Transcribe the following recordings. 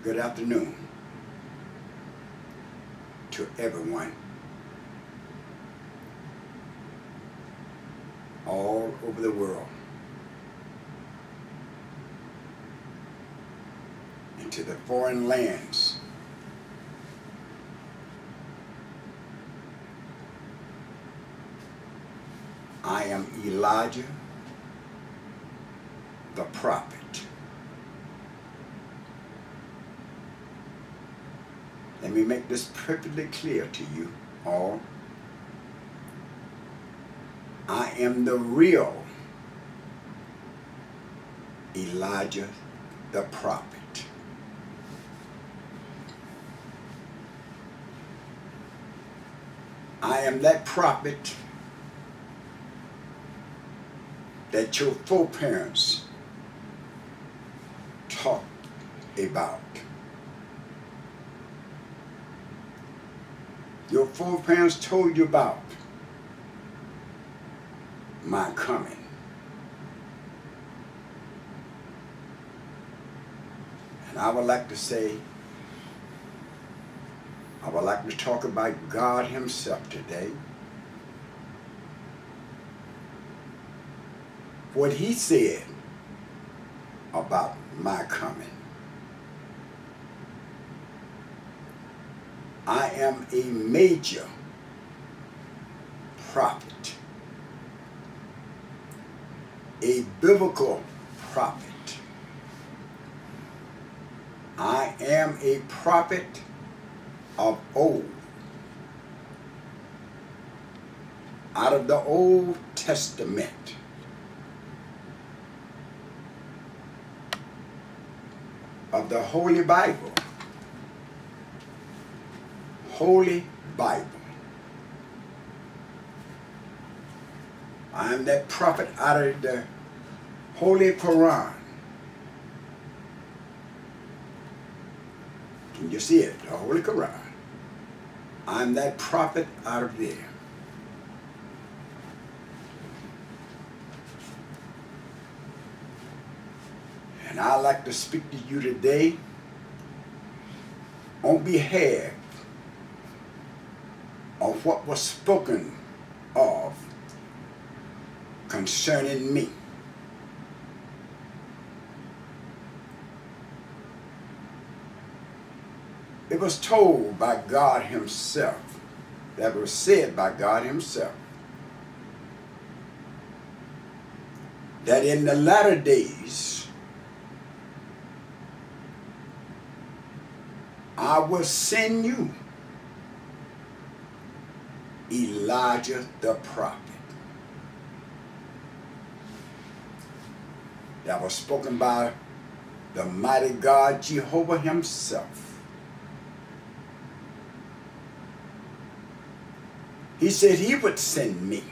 Good afternoon to everyone all over the world and to the foreign lands. I am Elijah the prophet. Let me make this perfectly clear to you all. I am the real Elijah the prophet. I am that prophet that your foreparents talked about. Your foreparents told you about my coming. And I would like to say, I would like to talk about God Himself today. What He said about my coming. I am a major prophet, a biblical prophet. I am a prophet of old, out of the Old Testament. Of the Holy Bible. Holy Bible. I am that prophet out of the Holy Quran. Can you see it? The Holy Quran. I am that prophet out of there. And I'd like to speak to you today on behalf of what was spoken of concerning me. It was told by God Himself, that was said by God Himself, that in the latter days I will send you Elijah the prophet. That was spoken by the mighty God Jehovah Himself. He said He would send me.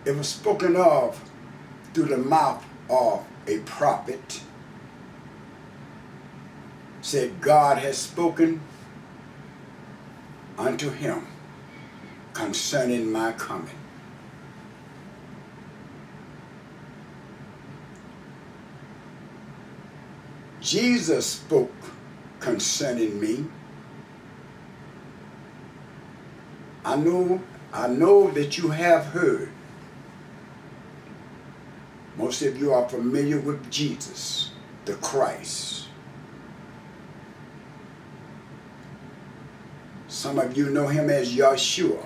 It was spoken of through the mouth of a prophet. Said God has spoken unto him concerning my coming. Jesus spoke concerning me. I know that you have heard. Most of you are familiar with Jesus, the Christ. Some of you know Him as Yeshua.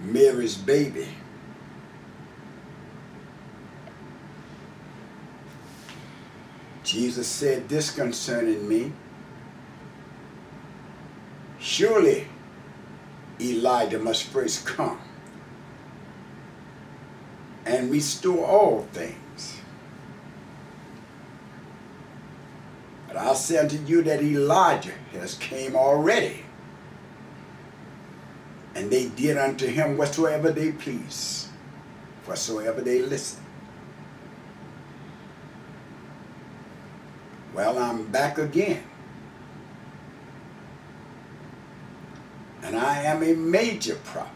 Mary's baby. Jesus said this concerning me. Surely Elijah must first come and restore all things. But I say unto you that Elijah has came already, and they did unto him whatsoever they please, whatsoever they listen. Well, I'm back again. And I am a major prophet.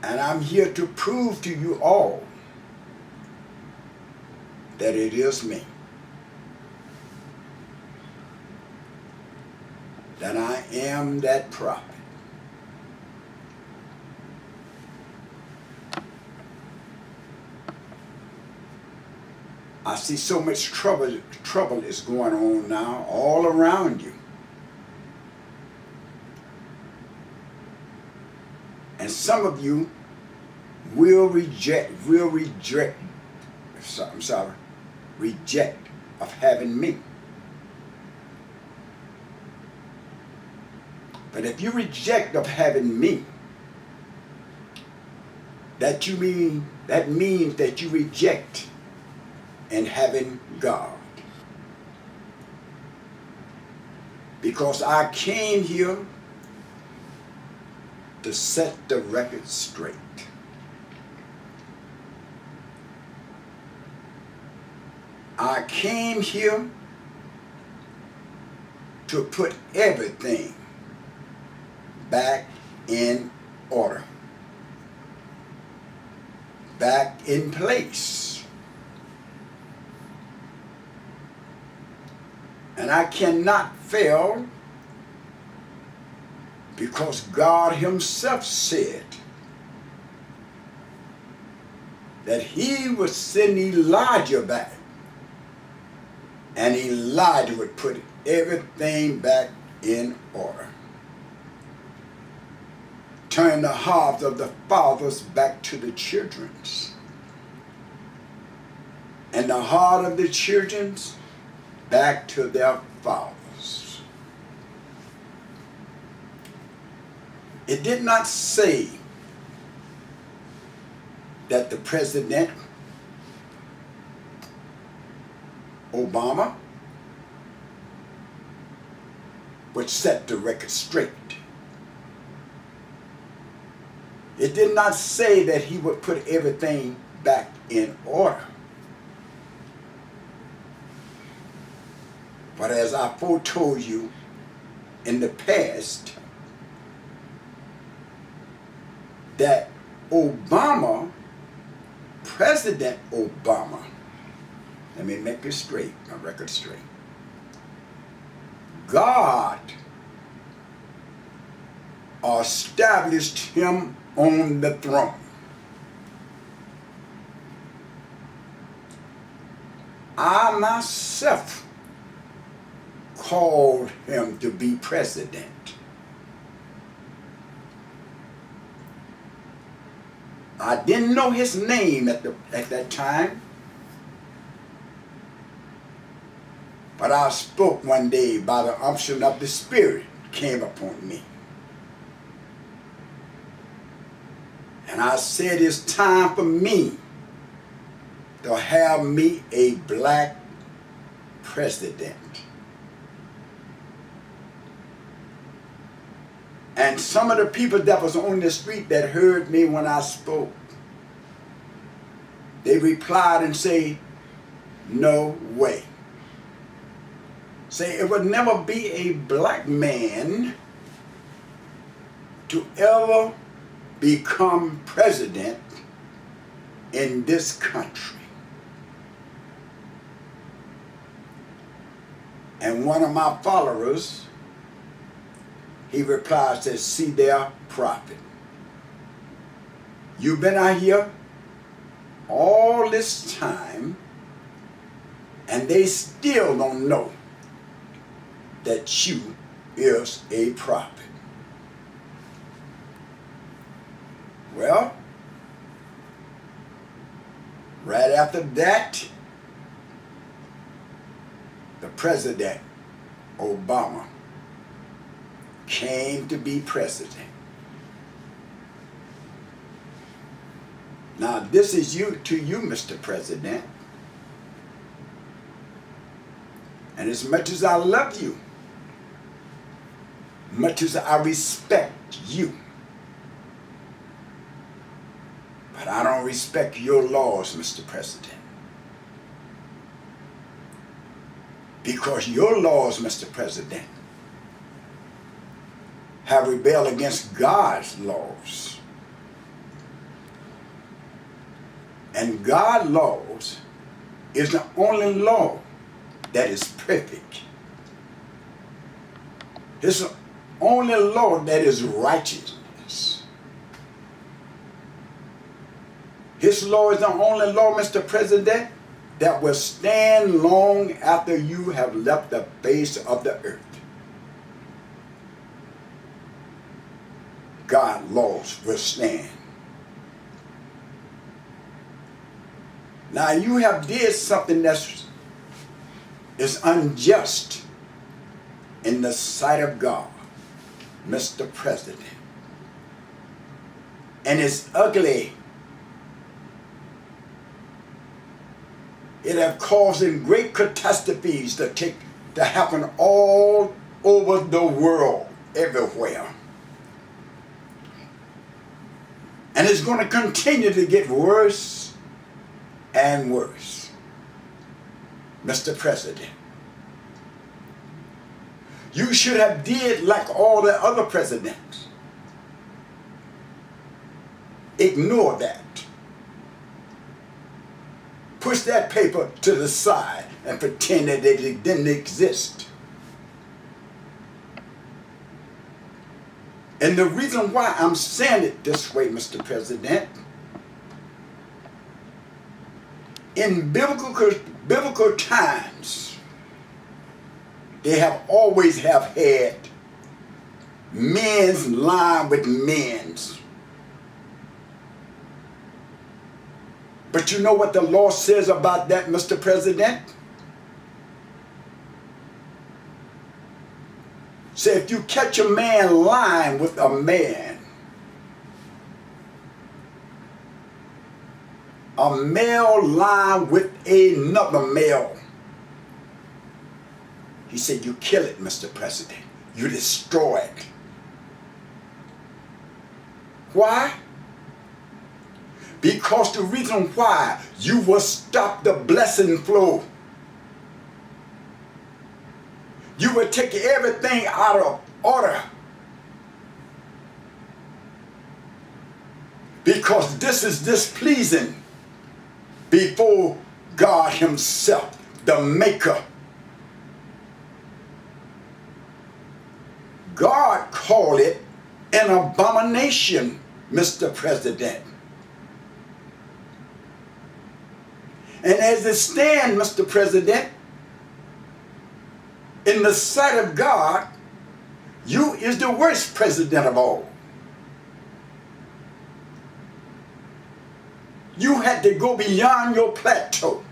And I'm here to prove to you all that it is me. That I am that prophet. I see so much trouble is going on now all around you. And some of you will reject of having me. But if you reject of having me, that means that you reject in having God. Because I came here to set the record straight. I came here to put everything back in order, back in place. And I cannot fail because God himself said that he would send Elijah back, and Elijah would put everything back in order. Turn the hearts of the fathers back to the children's, and the heart of the children's back to their fathers. It did not say that the President Obama would set the record straight. It did not say that he would put everything back in order. But as I foretold you in the past, that Obama, President Obama, let me make it straight, my record straight. God established him on the throne. I myself called him to be president. I didn't know his name at that time, but I spoke one day by the unction of the Spirit came upon me. And I said, it's time for me to have me a black president. And some of the people that was on the street that heard me when I spoke, they replied and say, no way. Say, it would never be a black man to ever become president in this country. And one of my followers, he replied, says, see there, prophet. You've been out here all this time, and they still don't know that you is a prophet. Well, right after that, the President Obama came to be president. Now this is to you, Mr. President. And as much as I love you, much as I respect you, but I don't respect your laws, Mr. President. Because your laws, Mr. President, have rebelled against God's laws. And God's laws is the only law that is perfect. It's the only law that is righteousness. His law is the only law, Mr. President, that will stand long after you have left the face of the earth. God's laws will stand. Now you have did something that is unjust in the sight of God, Mr. President. And it's ugly. It have caused great catastrophes to happen all over the world, everywhere. And it's going to continue to get worse and worse, Mr. President. You should have did like all the other presidents. Ignore that. Push that paper to the side and pretend that it didn't exist. And the reason why I'm saying it this way, Mr. President, in biblical times, they have always have had men's line with men's. But you know what the law says about that, Mr. President? Say if you catch a man lying with a man, a male lying with another male, he said you kill it, Mr. President. You destroy it. Why? Because the reason why you will stop the blessing flow. You will take everything out of order. Because this is displeasing before God Himself, the Maker. God called it an abomination, Mr. President. And as it stands, Mr. President, in the sight of God, you is the worst president of all. You had to go beyond your plateau.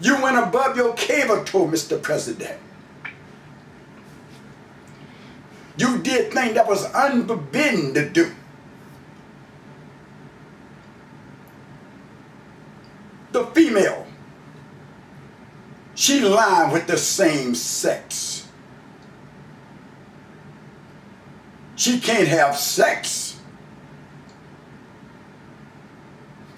You went above your cable toe, Mr. President. You did things that was unforbidden to do. The female, she lying with the same sex. She can't have sex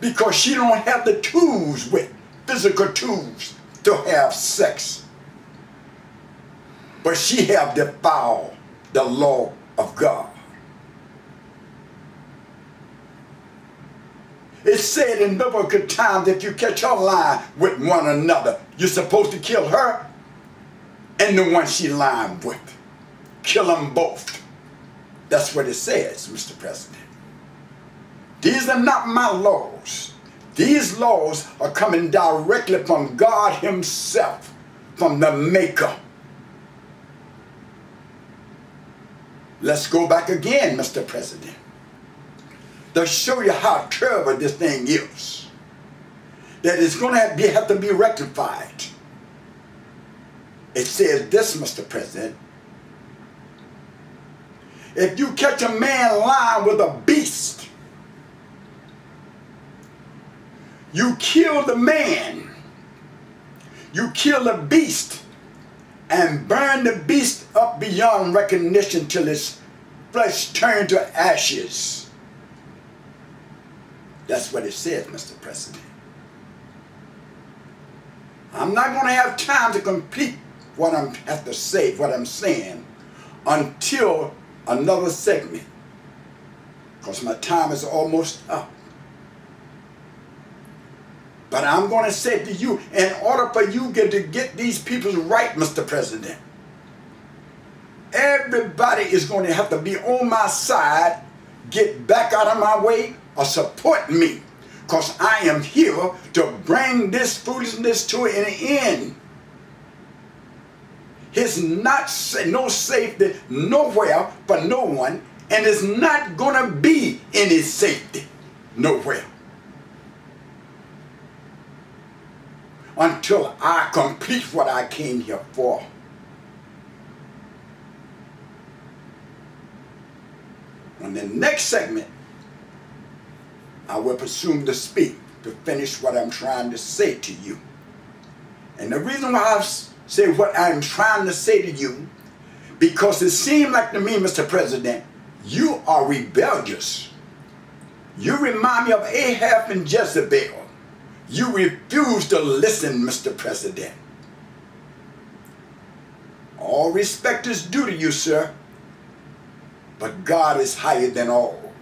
because she don't have the tools with physical tools to have sex. But she have defiled the law of God. It's said in biblical times that you catch her lying with one another, you're supposed to kill her and the one she lying with. Kill them both. That's what it says, Mr. President. These are not my laws. These laws are coming directly from God Himself, from the Maker. Let's go back again, Mr. President, to show you how terrible this thing is, that it's going to have to be rectified. It says this, Mr. President: if you catch a man lying with a beast, you kill the man, you kill the beast, and burn the beast up beyond recognition till its flesh turns to ashes. That's what it says, Mr. President. I'm not going to have time to complete what I have to say, what I'm saying. until another segment, because my time is almost up. But I'm going to say to you, in order for you to get these people right, Mr. President, everybody is going to have to be on my side, get back out of my way, or support me. Because I am here to bring this foolishness to an end. It's not no safety nowhere for no one, and it's not going to be any safety nowhere until I complete what I came here for. On the next segment, I will presume to speak to finish what I'm trying to say to you. And the reason why I say what I'm trying to say to you, because it seems like to me, Mr. President, you are rebellious. You remind me of Ahab and Jezebel. You refuse to listen, Mr. President. All respect is due to you, sir, but God is higher than all.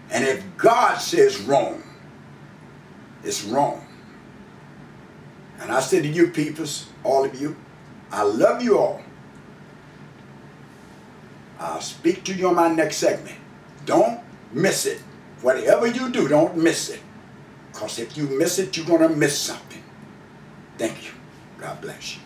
And if God says wrong, it's wrong. And I say to you peoples, all of you, I love you all. I'll speak to you on my next segment. Don't miss it. Whatever you do, don't miss it. Because if you miss it, you're going to miss something. Thank you. God bless you.